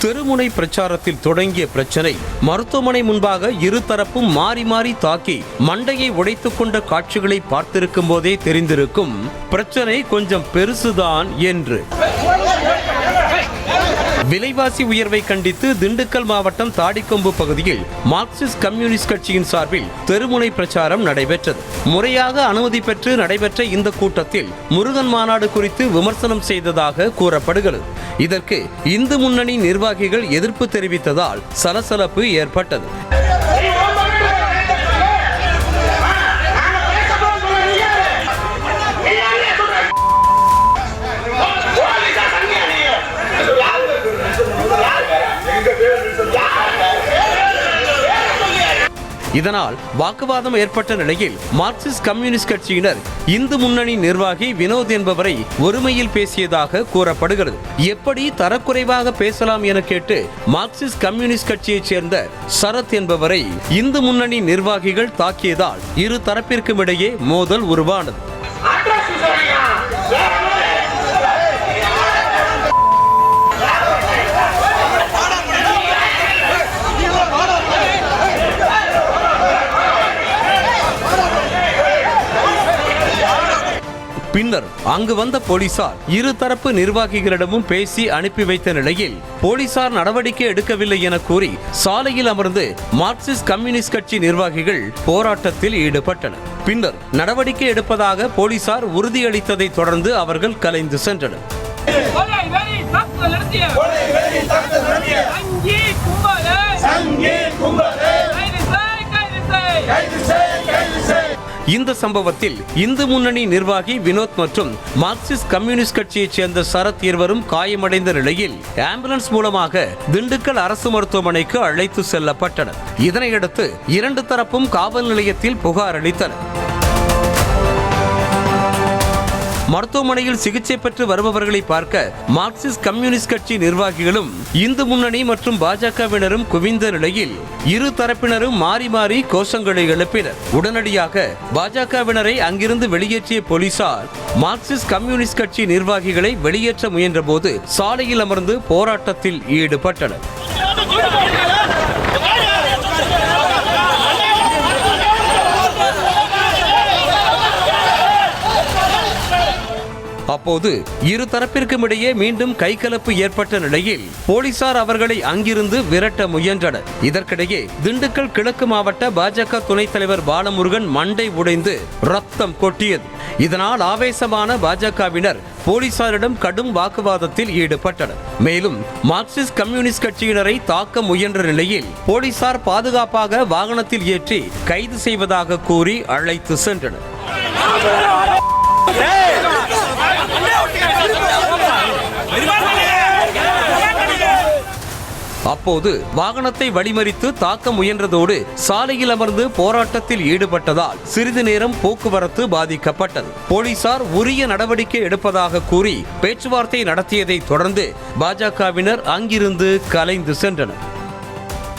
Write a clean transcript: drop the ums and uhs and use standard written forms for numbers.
தெருமுனை பிரச்சாரத்தில் தொடங்கிய பிரச்சனை மருத்துவமனை முன்பாக இருதரப்பும் மாறி மாறி தாக்கி மண்டையை உடைத்துக் கொண்ட காட்சிகளை பார்த்திருக்கும் போதே தெரிந்திருக்கும் பிரச்சனை கொஞ்சம் பெருசுதான் என்று. விலைவாசி உயர்வை கண்டித்து திண்டுக்கல் மாவட்டம் தாடிக்கொம்பு பகுதியில் மார்க்சிஸ்ட் கம்யூனிஸ்ட் கட்சியின் சார்பில் தெருமுனை பிரச்சாரம் நடைபெற்றது. முறையாக அனுமதி பெற்று நடைபெற்ற இந்த கூட்டத்தில் முருகன் மாநாடு குறித்து விமர்சனம் செய்ததாக கூறப்படுகிறது. இதற்கு இந்து முன்னணி நிர்வாகிகள் எதிர்ப்பு தெரிவித்ததால் சலசலப்பு ஏற்பட்டது. இதனால் வாக்குவாதம் ஏற்பட்ட நிலையில் மார்க்சிஸ்ட் கம்யூனிஸ்ட் கட்சியினர் இந்து முன்னணி நிர்வாகி வினோத் என்பவரை ஒருமையில் பேசியதாக கூறப்படுகிறது. எப்படி தரக்குறைவாக பேசலாம் என கேட்டு மார்க்சிஸ்ட் கம்யூனிஸ்ட் கட்சியைச் சேர்ந்த சரத் என்பவரை இந்து முன்னணி நிர்வாகிகள் தாக்கியதால் இரு தரப்பிற்கும் இடையே மோதல் உருவானது. பின்னர் அங்கு வந்த போலீசார் இருதரப்பு நிர்வாகிகளிடமும் பேசி அனுப்பி வைத்த நிலையில் போலீசார் நடவடிக்கை எடுக்கவில்லை என கூறி சாலையில் அமர்ந்து மார்க்சிஸ்ட் கம்யூனிஸ்ட் கட்சி நிர்வாகிகள் போராட்டத்தில் ஈடுபட்டனர். பின்னர் நடவடிக்கை எடுப்பதாக போலீசார் உறுதியளித்ததை தொடர்ந்து அவர்கள் கலைந்து சென்றனர். இந்த சம்பவத்தில் இந்து முன்னணி நிர்வாகி வினோத் மற்றும் மார்க்சிஸ்ட் கம்யூனிஸ்ட் கட்சியைச் சேர்ந்த சரத் இருவரும் காயமடைந்த நிலையில் ஆம்புலன்ஸ் மூலமாக திண்டுக்கல் அரசு மருத்துவமனைக்கு அழைத்து செல்லப்பட்டனர். இதனையடுத்து இரண்டு தரப்பும் காவல் நிலையத்தில் புகார் அளித்தனர். மருத்துவமனையில் சிகிச்சை பெற்று வருபவர்களை பார்க்க மார்க்சிஸ்ட் கம்யூனிஸ்ட் கட்சி நிர்வாகிகளும் இந்து முன்னணி மற்றும் பாஜகவினரும் குவிந்த நிலையில் இரு தரப்பினரும் மாறி மாறி கோஷங்களை எழுப்பினர். உடனடியாக பாஜகவினரை அங்கிருந்து வெளியேற்றிய போலீசார் மார்க்சிஸ்ட் கம்யூனிஸ்ட் கட்சி நிர்வாகிகளை வெளியேற்ற முயன்ற போது சாலையில் அமர்ந்து போராட்டத்தில் ஈடுபட்டனர். அப்போது இரு தரப்பிற்கும் இடையே மீண்டும் கைகலப்பு ஏற்பட்ட நிலையில் போலீசார் அவர்களை அங்கிருந்து விரட்ட முயன்றனர். இதற்கிடையே திண்டுக்கல் கிழக்கு மாவட்ட பாஜக துணைத் தலைவர் பாலமுருகன் மண்டை உடைந்து ரத்தம் கொட்டியது. இதனால் ஆவேசமான பாஜகவினர் போலீசாரிடம் கடும் வாக்குவாதத்தில் ஈடுபட்டனர். மேலும் மார்க்சிஸ்ட் கம்யூனிஸ்ட் கட்சியினரை தாக்க முயன்ற நிலையில் போலீசார் பாதுகாப்பாக வாகனத்தில் ஏற்றி கைது செய்வதாக கூறி அழைத்து சென்றனர். அப்போது வாகனத்தை வழிமறித்து தாக்க முயன்றதோடு சாலையில் அமர்ந்து போராட்டத்தில் ஈடுபட்டதால் சிறிது நேரம் போக்குவரத்து பாதிக்கப்பட்டது. போலீசார் உரிய நடவடிக்கை எடுப்பதாக கூறி பேச்சுவார்த்தை நடத்தியதை தொடர்ந்து பாஜகவினர் அங்கிருந்து கலைந்து சென்றனர்.